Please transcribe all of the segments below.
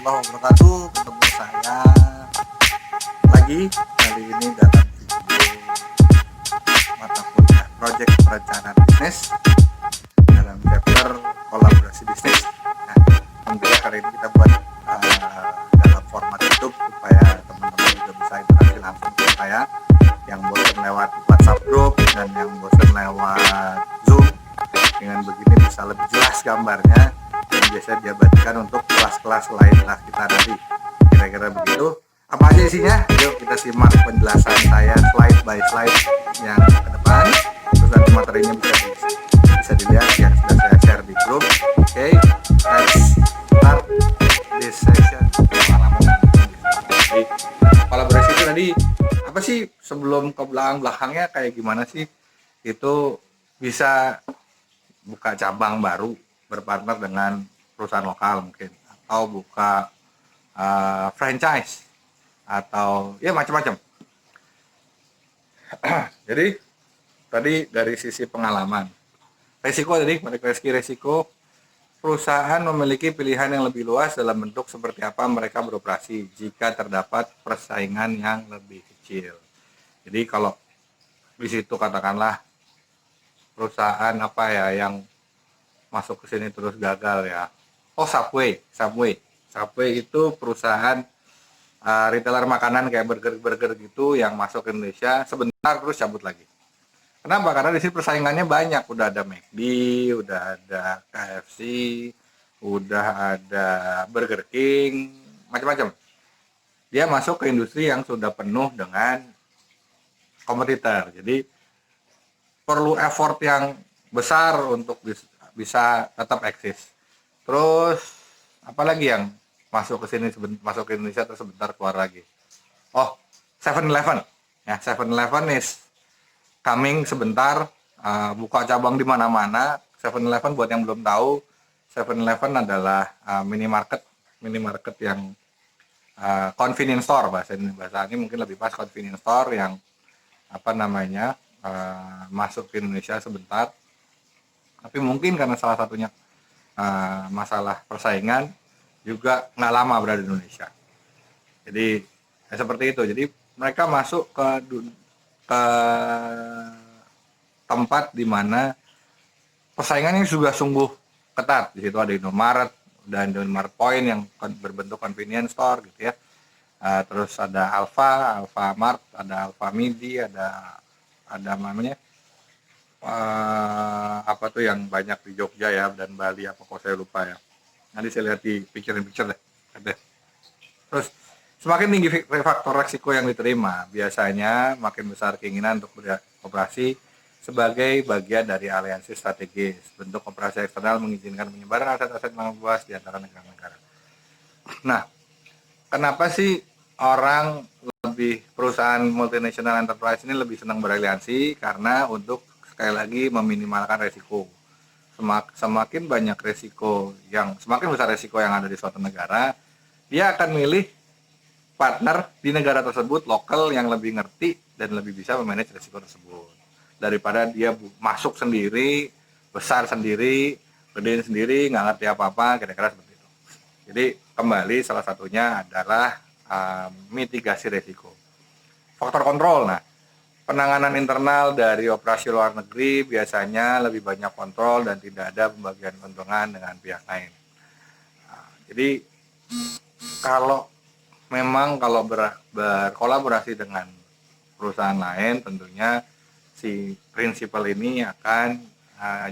warahmatullahi wabarakatuh. Ketemu saya lagi kali ini dalam video mata kuliah Project Perencanaan Bisnis dalam chapter kolaborasi bisnis. Nah, alhamdulillah kali ini kita buat dalam format YouTube supaya teman-teman juga bisa interaksi langsung ke saya yang bosan lewat WhatsApp group dan yang bosan lewat Zoom. Dengan begini bisa lebih jelas gambarnya dan biasanya diabadikan untuk kelas-kelas lain kelas kita nanti. Kira-kira begitu. Apa aja isinya? Yuk kita simak penjelasan saya slide by slide yang ke depan. Terus nanti materinya bisa dilihat yang sudah saya share di grup. Oke, let's start this session. Jadi kolaborasi itu tadi apa sih, sebelum ke belakangnya kayak gimana sih? Itu bisa buka cabang baru, berpartner dengan perusahaan lokal mungkin, atau buka franchise, atau ya macam-macam. Jadi tadi dari sisi pengalaman, resiko tadi, resiko perusahaan memiliki pilihan yang lebih luas dalam bentuk seperti apa mereka beroperasi jika terdapat persaingan yang lebih kecil. Jadi kalau di situ katakanlah perusahaan apa ya yang masuk ke sini terus gagal ya. Oh, Subway itu perusahaan retailer makanan kayak burger gitu yang masuk ke Indonesia sebentar terus cabut lagi. Kenapa? Karena di sini persaingannya banyak. Udah ada McD, udah ada KFC, udah ada Burger King, macam-macam. Dia masuk ke industri yang sudah penuh dengan kompetitor. Jadi perlu effort yang besar untuk bisa tetap eksis. Terus apalagi yang masuk ke sini, masuk ke Indonesia terus sebentar keluar lagi? Oh, 7-Eleven. Ya, 7-Eleven is coming sebentar, buka cabang di mana-mana. 7-Eleven buat yang belum tahu, 7-Eleven adalah minimarket yang convenience store, bahasa ini mungkin lebih pas, convenience store yang apa namanya masuk ke Indonesia sebentar, tapi mungkin karena salah satunya masalah persaingan juga nggak lama berada di Indonesia. Jadi seperti itu. Jadi mereka masuk ke tempat di mana persaingannya juga sungguh ketat. Di situ ada Indomaret dan Indomaret Point yang berbentuk convenience store gitu ya. Terus ada Alfamart, ada Alfamidi, ada namanya apa tuh yang banyak di Jogja ya dan Bali, apa kok saya lupa ya. Nanti saya lihat di picture deh. Ada. Terus semakin tinggi faktor risiko yang diterima, biasanya makin besar keinginan untuk beroperasi sebagai bagian dari aliansi strategis. Bentuk operasi eksternal mengizinkan penyebaran aset-aset yang luas di antara negara-negara. Nah, kenapa sih perusahaan multinational enterprise ini lebih senang beraliansi? Karena untuk sekali lagi meminimalkan resiko. Semakin banyak semakin besar resiko yang ada di suatu negara, dia akan milih partner di negara tersebut lokal yang lebih ngerti dan lebih bisa memanage resiko tersebut daripada dia masuk sendiri, besar sendiri, gedein sendiri, nggak ngerti apa-apa, kira-kira seperti itu. Jadi kembali salah satunya adalah mitigasi resiko. Faktor kontrol. Nah, penanganan internal dari operasi luar negeri biasanya lebih banyak kontrol dan tidak ada pembagian keuntungan dengan pihak lain. Nah, jadi kalau berkolaborasi dengan perusahaan lain, tentunya si prinsipal ini akan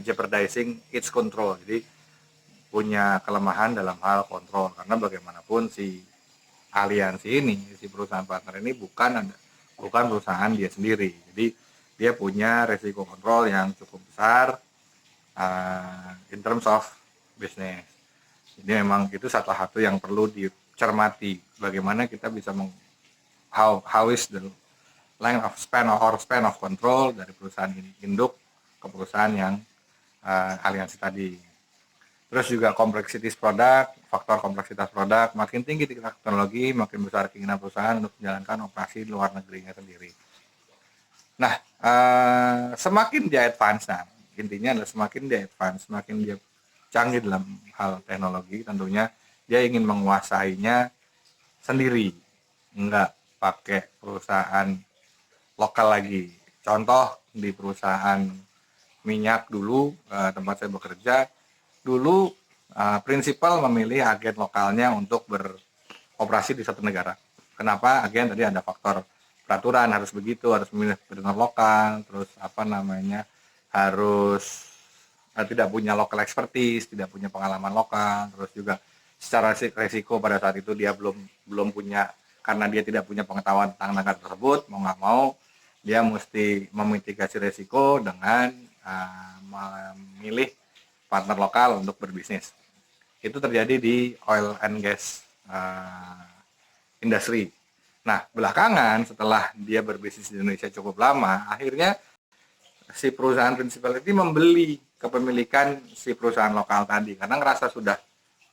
jeopardizing its control. Jadi punya kelemahan dalam hal kontrol, karena bagaimanapun si aliansi ini, si perusahaan partner ini bukan perusahaan dia sendiri. Jadi dia punya resiko kontrol yang cukup besar in terms of business. Jadi memang itu salah satu yang perlu dicermati. Bagaimana kita bisa how is the line of span of control dari perusahaan induk ke perusahaan yang aliansi tadi. Terus juga kompleksitas produk, faktor kompleksitas produk, makin tinggi tingkat teknologi, makin besar keinginan perusahaan untuk menjalankan operasi di luar negerinya sendiri. Nah, semakin dia advance, intinya adalah semakin dia advance, semakin dia canggih dalam hal teknologi, tentunya dia ingin menguasainya sendiri, nggak pakai perusahaan lokal lagi. Contoh di perusahaan minyak dulu, tempat saya bekerja, dulu prinsipal memilih agen lokalnya untuk beroperasi di satu negara. Kenapa? Agen tadi ada faktor peraturan harus begitu, harus memilih benar lokal, terus harus tidak punya local expertise, tidak punya pengalaman lokal, terus juga secara resiko pada saat itu dia belum punya, karena dia tidak punya pengetahuan tentang negara tersebut, mau nggak mau dia mesti memitigasi resiko dengan memilih partner lokal untuk berbisnis. Itu terjadi di oil and gas industry. Nah, belakangan setelah dia berbisnis di Indonesia cukup lama, akhirnya si perusahaan prinsipal ini membeli kepemilikan si perusahaan lokal tadi karena ngerasa sudah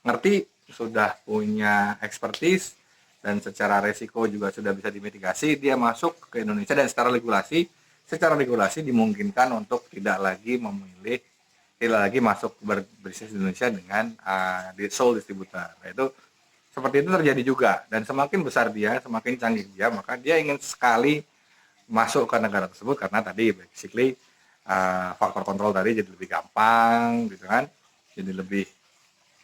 ngerti, sudah punya expertise, dan secara resiko juga sudah bisa dimitigasi. Dia masuk ke Indonesia dan secara regulasi dimungkinkan untuk tidak lagi masuk berbisnis di Indonesia dengan sole distributor. Itu seperti itu terjadi juga, dan semakin besar dia, semakin canggih dia, maka dia ingin sekali masuk ke negara tersebut karena tadi basically faktor kontrol tadi jadi lebih gampang gitu kan, jadi lebih,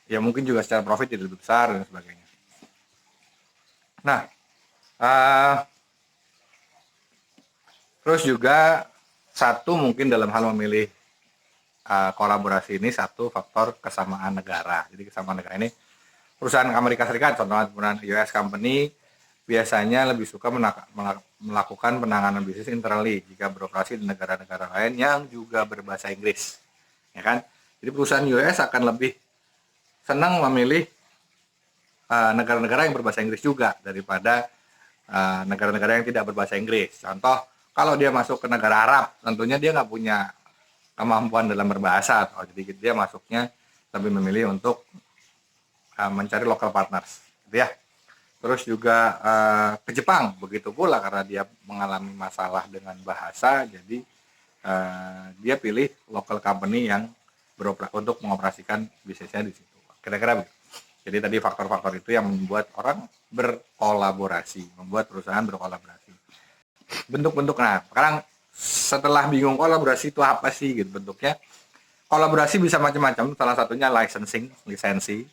ya mungkin juga secara profit jadi lebih besar dan sebagainya. Nah, terus juga satu mungkin dalam hal memilih kolaborasi ini, satu faktor kesamaan negara. Jadi kesamaan negara ini, perusahaan Amerika Serikat, contohnya perusahaan US company biasanya lebih suka melakukan penanganan bisnis internally jika beroperasi di negara-negara lain yang juga berbahasa Inggris, ya kan? Jadi perusahaan US akan lebih senang memilih negara-negara yang berbahasa Inggris juga daripada negara-negara yang tidak berbahasa Inggris. Contoh, kalau dia masuk ke negara Arab, tentunya dia nggak punya kemampuan dalam berbahasa, jadi dia masuknya lebih memilih untuk mencari local partners, gitu ya. Terus juga ke Jepang begitu pula, karena dia mengalami masalah dengan bahasa, jadi dia pilih local company yang untuk mengoperasikan bisnisnya di situ. Kira-kira begitu. Jadi tadi faktor-faktor itu yang membuat orang berkolaborasi, membuat perusahaan berkolaborasi. Bentuk-bentuk, nah sekarang setelah bingung kolaborasi itu apa sih gitu bentuknya. Kolaborasi bisa macam-macam, salah satunya lisensi.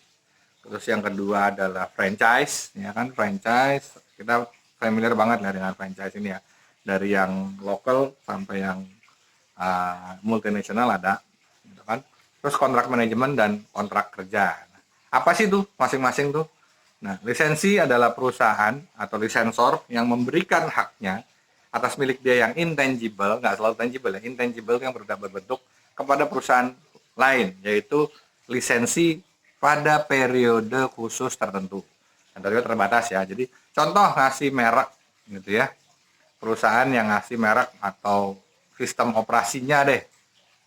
Terus yang kedua adalah franchise, ya kan, franchise. Kita familiar banget lah dengan franchise ini ya. Dari yang lokal sampai yang multinasional ada, gitu kan. Terus kontrak manajemen dan kontrak kerja. Nah, apa sih tuh masing-masing tuh? Nah, lisensi adalah perusahaan atau lisensor yang memberikan haknya atas milik dia yang intangible, nggak selalu tangible ya, intangible yang berbentuk kepada perusahaan lain, yaitu lisensi pada periode khusus tertentu. Dan periode terbatas ya. Jadi contoh ngasih merek gitu ya. Perusahaan yang ngasih merek atau sistem operasinya deh.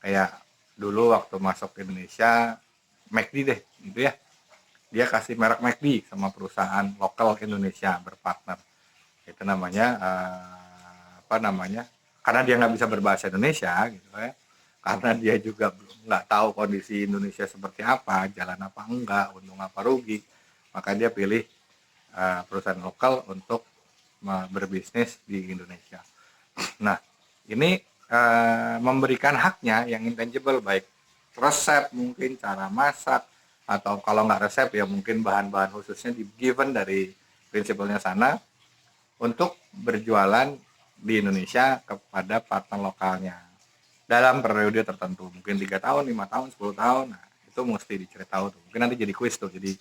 Kayak dulu waktu masuk ke Indonesia McD deh gitu ya. Dia kasih merek McD sama perusahaan lokal Indonesia berpartner. Itu namanya karena dia nggak bisa berbahasa Indonesia gitu ya. Karena dia juga nggak tahu kondisi Indonesia seperti apa, jalan apa enggak, untung apa rugi, maka dia pilih perusahaan lokal untuk berbisnis di Indonesia. Nah, ini memberikan haknya yang intangible, baik resep, mungkin cara masak, atau kalau nggak resep ya mungkin bahan-bahan khususnya di given dari prinsipalnya sana untuk berjualan di Indonesia kepada partner lokalnya dalam periode tertentu, mungkin 3 tahun, 5 tahun, 10 tahun. Nah, itu mesti dicari tahu tuh. Mungkin nanti jadi kuis tuh, jadi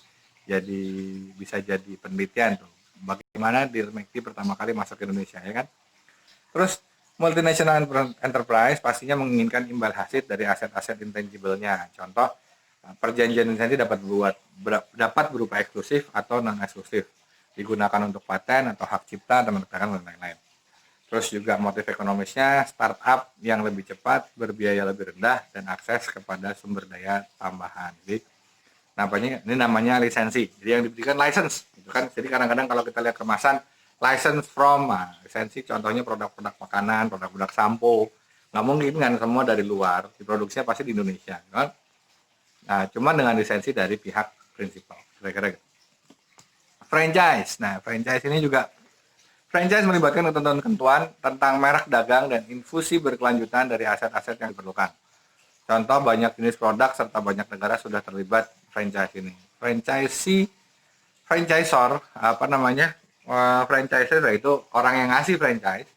bisa jadi penelitian tuh. Bagaimana Dear McD pertama kali masuk ke Indonesia, ya kan? Terus multinational enterprise pastinya menginginkan imbal hasil dari aset-aset intangible-nya. Contoh, perjanjian lisensi dapat berupa eksklusif atau non eksklusif, digunakan untuk paten atau hak cipta dan lain-lain. Terus juga motif ekonomisnya, startup yang lebih cepat, berbiaya lebih rendah, dan akses kepada sumber daya tambahan. Jadi ini namanya lisensi. Jadi yang diberikan license, gitu kan. Jadi kadang-kadang kalau kita lihat kemasan, license from, lisensi contohnya produk-produk makanan, produk-produk sampo. Nggak mungkin kan semua dari luar, diproduksinya pasti di Indonesia, kan? Nah, cuma dengan lisensi dari pihak prinsipal. kira-kira gitu. Franchise. Nah, franchise ini juga melibatkan ketentuan tentang merek dagang dan infusi berkelanjutan dari aset-aset yang diperlukan. Contoh, banyak jenis produk serta banyak negara sudah terlibat franchise ini. Franchisor, franchiser yaitu orang yang ngasih franchise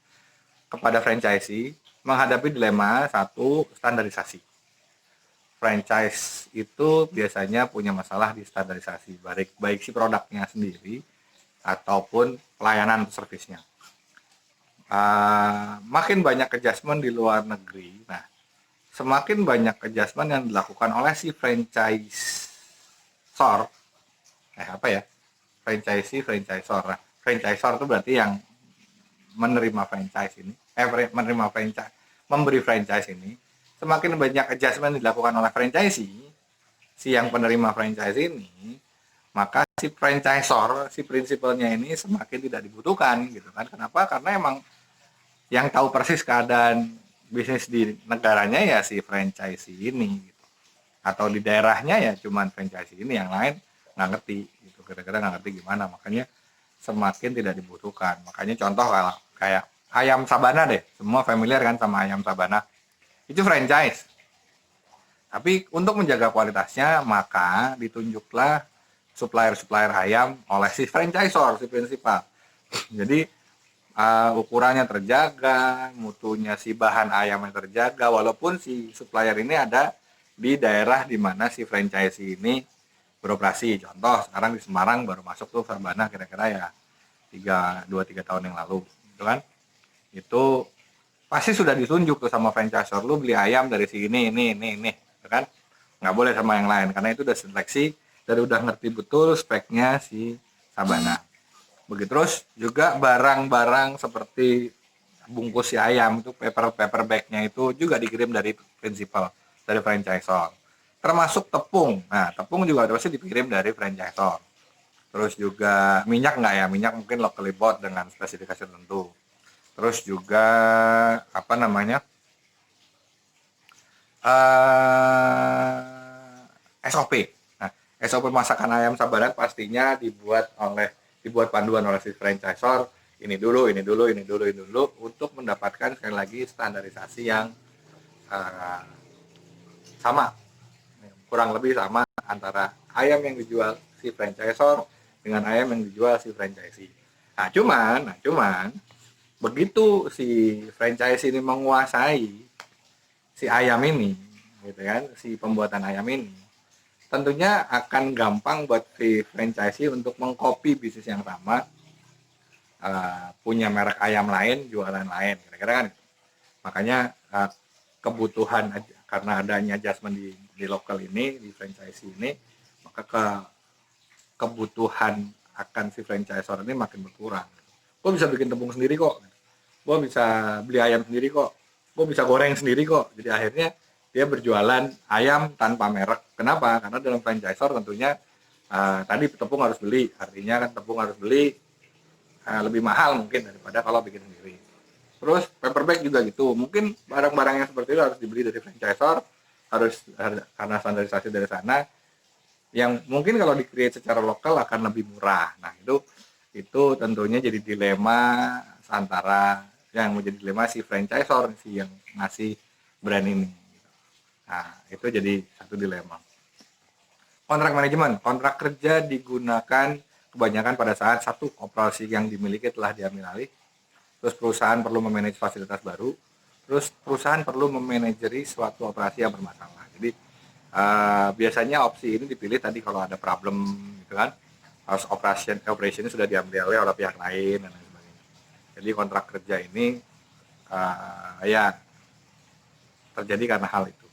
kepada franchisee menghadapi dilema satu, standarisasi. Franchise itu biasanya punya masalah di standarisasi, baik si produknya sendiri ataupun pelayanan atau servisnya. Makin banyak adjustment di luar negeri, nah semakin banyak adjustment yang dilakukan oleh si franchisor, franchisor. Nah, franchisor itu berarti yang menerima franchise ini, memberi franchise ini. Semakin banyak adjustment dilakukan oleh franchisee, si yang penerima franchise ini, maka si franchisor, si prinsipalnya ini semakin tidak dibutuhkan gitu kan. Kenapa? Karena emang yang tahu persis keadaan bisnis di negaranya ya si franchisee ini gitu. Atau di daerahnya ya cuman franchisee ini, yang lain nggak ngerti gitu, kira-kira nggak ngerti gimana, makanya semakin tidak dibutuhkan. Makanya contoh kalau kayak ayam Sabana deh, semua familiar kan sama ayam Sabana, itu franchise. Tapi untuk menjaga kualitasnya maka ditunjuklah supplier ayam oleh si franchisor, si prinsipal. Jadi ukurannya terjaga, mutunya si bahan ayamnya terjaga, walaupun si supplier ini ada di daerah di mana si franchise ini beroperasi. Contoh sekarang di Semarang baru masuk tuh Sabana kira-kira ya 2-3 tahun yang lalu, gitu kan? Itu pasti sudah ditunjuk tuh sama franchisor, lu beli ayam dari sini, ini, gitu kan? Nggak boleh sama yang lain, karena itu udah seleksi dan udah ngerti betul speknya si Sabana. Begitu terus juga barang-barang seperti bungkus si ayam itu paper bagnya itu juga dikirim dari prinsipal, dari franchisor. Termasuk tepung. Nah, tepung juga pasti dikirim dari franchisor. Terus juga minyak nggak ya? Minyak mungkin locally bought dengan spesifikasi tertentu. Terus juga SOP. Nah, SOP masakan ayam Sabana pastinya dibuat panduan oleh si franchisor, ini dulu untuk mendapatkan sekali lagi standarisasi yang sama, kurang lebih sama antara ayam yang dijual si franchisor dengan ayam yang dijual si franchisee. Nah, cuman begitu si franchise ini menguasai si ayam ini, gitu kan, si pembuatan ayam ini, tentunya akan gampang buat si franchisee untuk mengcopy bisnis yang sama, punya merek ayam lain, jualan lain, kira-kira kan. Makanya kebutuhan karena adanya adjustment di lokal ini, di franchisee ini, maka kebutuhan akan si franchisor ini makin berkurang. Gue bisa bikin tepung sendiri kok, gue bisa beli ayam sendiri kok, gue bisa goreng sendiri kok. Jadi akhirnya dia berjualan ayam tanpa merek. Kenapa? Karena dalam franchisor tentunya tadi tepung harus beli, artinya kan tepung harus beli lebih mahal mungkin daripada kalau bikin sendiri. Terus paper bag juga gitu, mungkin barang-barang yang seperti itu harus dibeli dari franchisor, harus karena standarisasi dari sana, yang mungkin kalau di-create secara lokal akan lebih murah. Nah, itu tentunya jadi dilema antara yang menjadi dilema si franchisor, si yang ngasih brand ini. Nah, itu jadi satu dilema. Kontrak manajemen, kontrak kerja digunakan kebanyakan pada saat satu operasi yang dimiliki telah diambil alih. Terus perusahaan perlu memanage fasilitas baru. Terus perusahaan perlu memanajeri suatu operasi yang bermasalah. Jadi biasanya opsi ini dipilih tadi kalau ada problem, gitu kan. Harus operation sudah diambil alih oleh pihak lain dan lain sebagainya. Jadi kontrak kerja ini ya terjadi karena hal itu.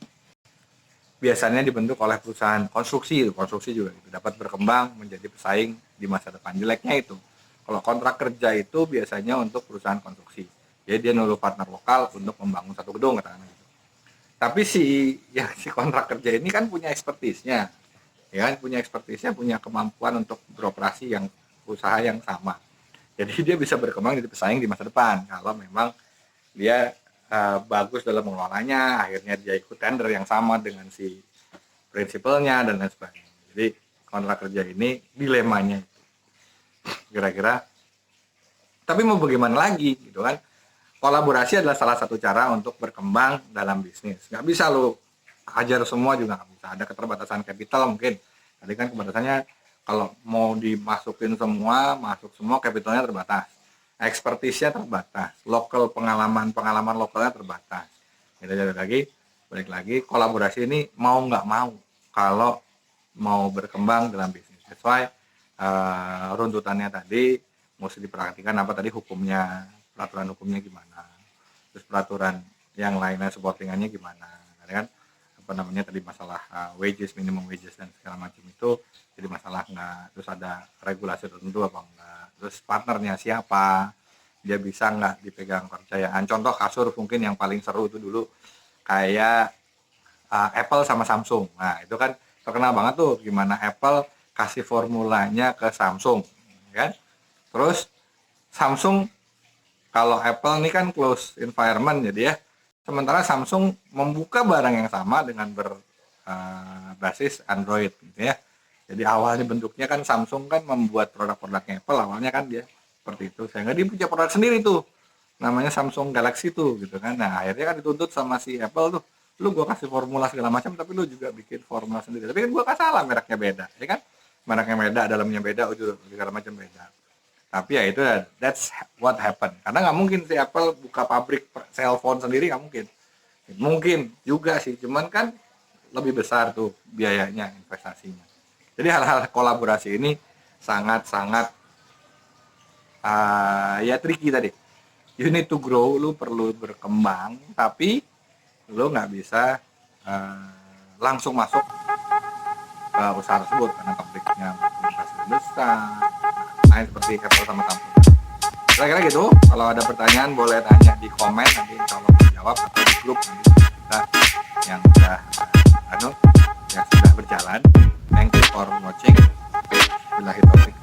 Biasanya dibentuk oleh perusahaan konstruksi juga itu dapat berkembang menjadi pesaing di masa depan. Jeleknya itu kalau kontrak kerja itu biasanya untuk perusahaan konstruksi, jadi dia nulu partner lokal untuk membangun satu gedung katakanlah gitu. Tapi si kontrak kerja ini kan punya ekspertisnya, ya kan, punya kemampuan untuk beroperasi yang usaha yang sama, jadi dia bisa berkembang jadi pesaing di masa depan kalau memang dia bagus dalam mengelolanya. Akhirnya dia ikut tender yang sama dengan si prinsipalnya dan lain sebagainya. Jadi kontrak kerja ini dilemanya kira-kira. Tapi mau bagaimana lagi gitu kan, kolaborasi adalah salah satu cara untuk berkembang dalam bisnis. Nggak bisa lo ajar semua juga nggak bisa, ada keterbatasan kapital mungkin. Tadi kan keterbatasannya kalau mau dimasukin semua, masuk semua, kapitalnya terbatas, expertise-nya terbatas, lokal pengalaman lokalnya terbatas. Kita balik lagi kolaborasi ini mau nggak mau kalau mau berkembang dalam bisnis. That's why runtutannya tadi mesti diperhatikan apa tadi hukumnya, peraturan hukumnya gimana, terus peraturan yang lainnya supportingannya gimana, kan apa namanya tadi masalah wages, minimum wages dan segala macam itu jadi masalah nggak, terus ada regulasi tertentu apa enggak, terus partnernya siapa, dia bisa nggak dipegang kepercayaan. Contoh kasur mungkin yang paling seru itu dulu kayak Apple sama Samsung. Nah itu kan terkenal banget tuh gimana Apple kasih formulanya ke Samsung kan, terus Samsung, kalau Apple ini kan close environment jadi ya, sementara Samsung membuka barang yang sama dengan berbasis Android gitu ya. Jadi awalnya bentuknya kan Samsung kan membuat produk-produknya Apple awalnya kan dia seperti itu, sehingga dia punya produk sendiri tuh namanya Samsung Galaxy tuh gitu kan. Nah akhirnya kan dituntut sama si Apple tuh, lu gua kasih formula segala macam tapi lu juga bikin formula sendiri, tapi kan gua kan salah, mereknya beda ya kan, mereknya beda, dalamnya beda, ujung segala macam beda. Tapi ya itu, that's what happened. Karena nggak mungkin si Apple buka pabrik cellphone sendiri, nggak mungkin. Mungkin juga sih, cuman kan lebih besar tuh biayanya, investasinya. Jadi hal-hal kolaborasi ini sangat-sangat ya tricky tadi. You need to grow, lu perlu berkembang, tapi lu nggak bisa langsung masuk ke usaha tersebut karena pabriknya investasi besar. Nah, seperti Apple sama Samsung. Kira-kira gitu. Kalau ada pertanyaan boleh tanya di komen, nanti insya Allah dijawab, atau di grup nanti kita yang sudah yang sudah berjalan. Thank you for watching. Billahi taufiq.